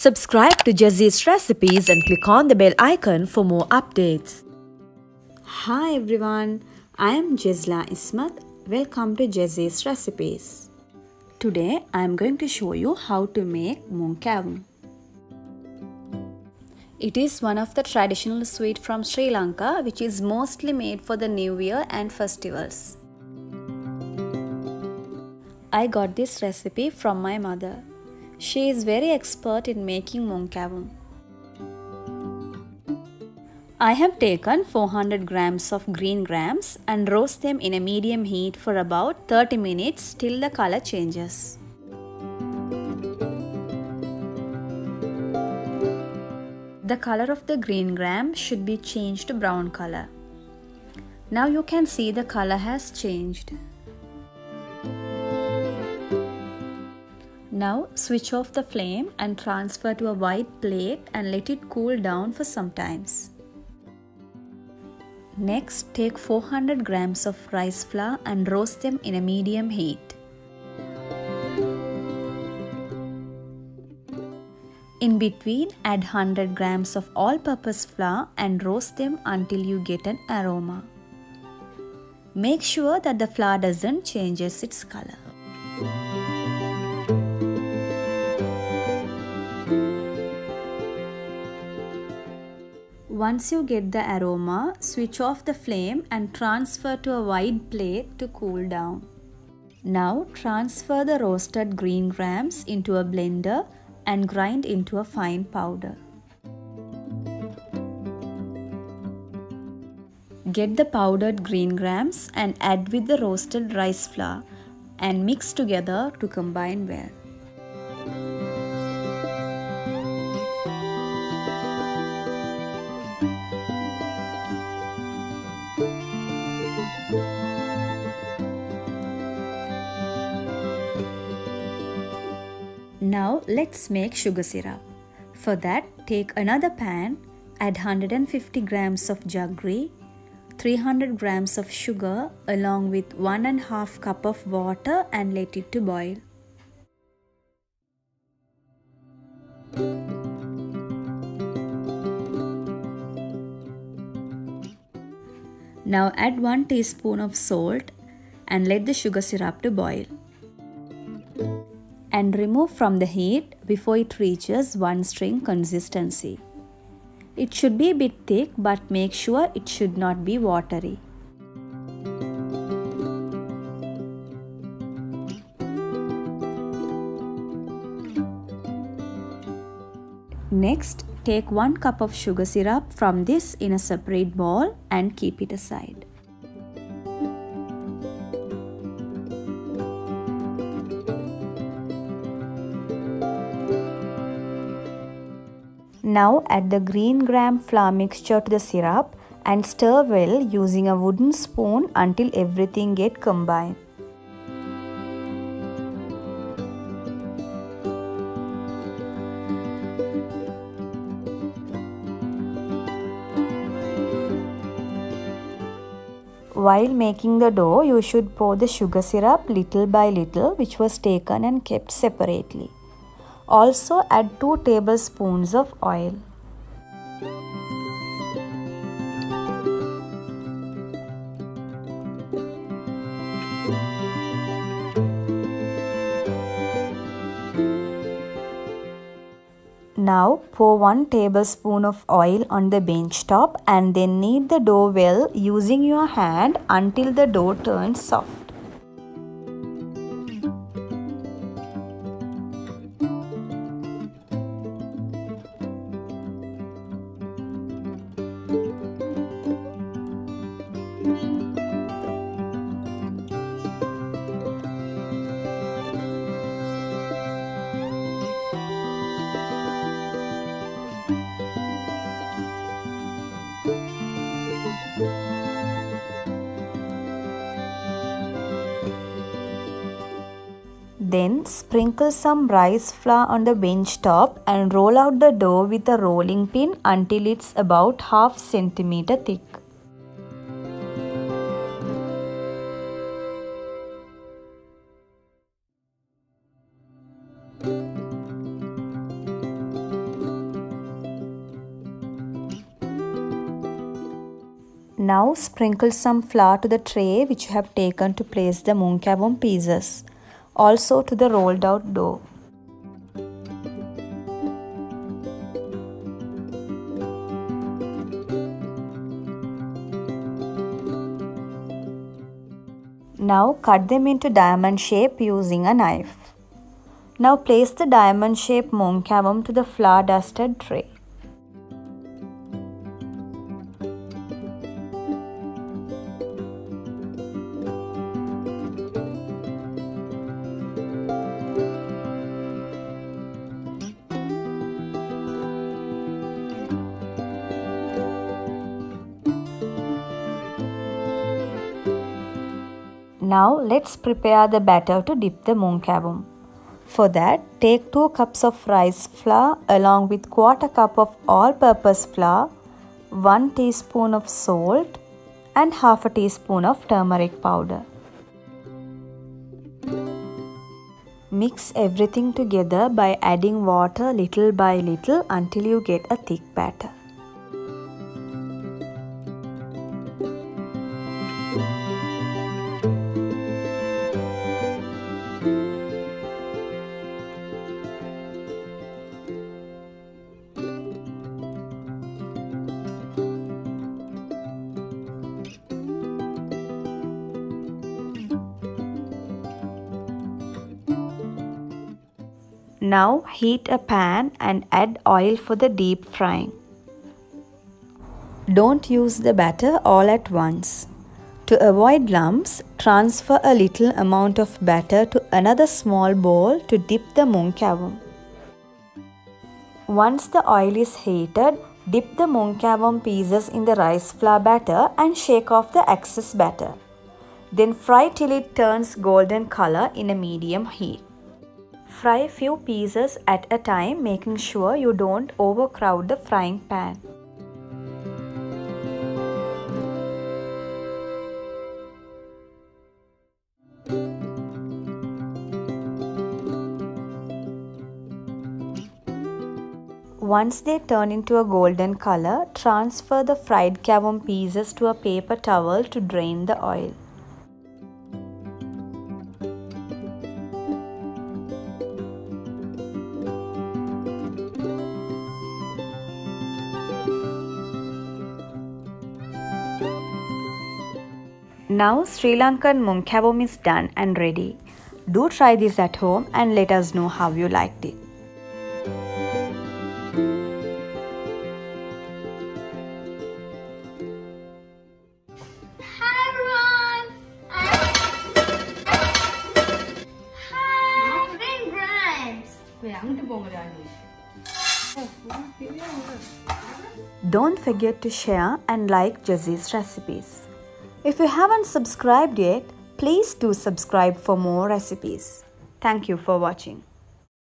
Subscribe to Jazee's recipes and click on the bell icon for more updates. Hi everyone, I am Jazla Ismat. Welcome to Jazee's recipes. Today I am going to show you how to make Mung Kevum. It is one of the traditional sweet from Sri Lanka which is mostly made for the New Year and festivals. I got this recipe from my mother. She is very expert in making Mung Kevum. I have taken 400 grams of green grams and roast them in a medium heat for about 30 minutes till the color changes. The color of the green gram should be changed to brown color. Now you can see the color has changed. Now switch off the flame and transfer to a white plate and let it cool down for some time. Next, take 400 grams of rice flour and roast them in a medium heat. In between, add 100 grams of all-purpose flour and roast them until you get an aroma. Make sure that the flour doesn't change its color. Once you get the aroma, switch off the flame and transfer to a wide plate to cool down. Now transfer the roasted green grams into a blender and grind into a fine powder. Get the powdered green grams and add with the roasted rice flour and mix together to combine well. Now let's make sugar syrup. For that, take another pan, add 150 grams of jaggery, 300 grams of sugar along with 1½ cup of water and let it to boil. Now add 1 teaspoon of salt and let the sugar syrup to boil. And remove from the heat before it reaches one string consistency. It should be a bit thick, but make sure it should not be watery. Next, take 1 cup of sugar syrup from this in a separate bowl and keep it aside. Now add the green gram flour mixture to the syrup and stir well using a wooden spoon until everything gets combined. While making the dough, you should pour the sugar syrup little by little, which was taken and kept separately. Also add 2 tablespoons of oil. Now pour 1 tablespoon of oil on the bench top and then knead the dough well using your hand until the dough turns soft. Then sprinkle some rice flour on the bench top and roll out the dough with a rolling pin until it's about ½ centimeter thick. Now sprinkle some flour to the tray which you have taken to place the Mung Kevum pieces, also to the rolled out dough. Now cut them into diamond shape using a knife. Now place the diamond shaped Mung Kevum to the flour dusted tray. Now let's prepare the batter to dip the Mung Kevum. For that, take 2 cups of rice flour along with 1/4 cup of all-purpose flour, 1 teaspoon of salt and 1/2 teaspoon of turmeric powder. Mix everything together by adding water little by little until you get a thick batter. Now heat a pan and add oil for the deep frying. Don't use the batter all at once. To avoid lumps, transfer a little amount of batter to another small bowl to dip the Mung Kevum. Once the oil is heated, dip the Mung Kevum pieces in the rice flour batter and shake off the excess batter. Then fry till it turns golden color in a medium heat. Fry few pieces at a time, making sure you don't overcrowd the frying pan. Once they turn into a golden color, transfer the fried kevum pieces to a paper towel to drain the oil. Now Sri Lankan Mung Kevum is done and ready. Do try this at home and let us know how you liked it. Hi everyone! Hi! Green Grimes! Don't forget to share and like Jazee's recipes. If you haven't subscribed yet, please do subscribe for more recipes. Thank you for watching.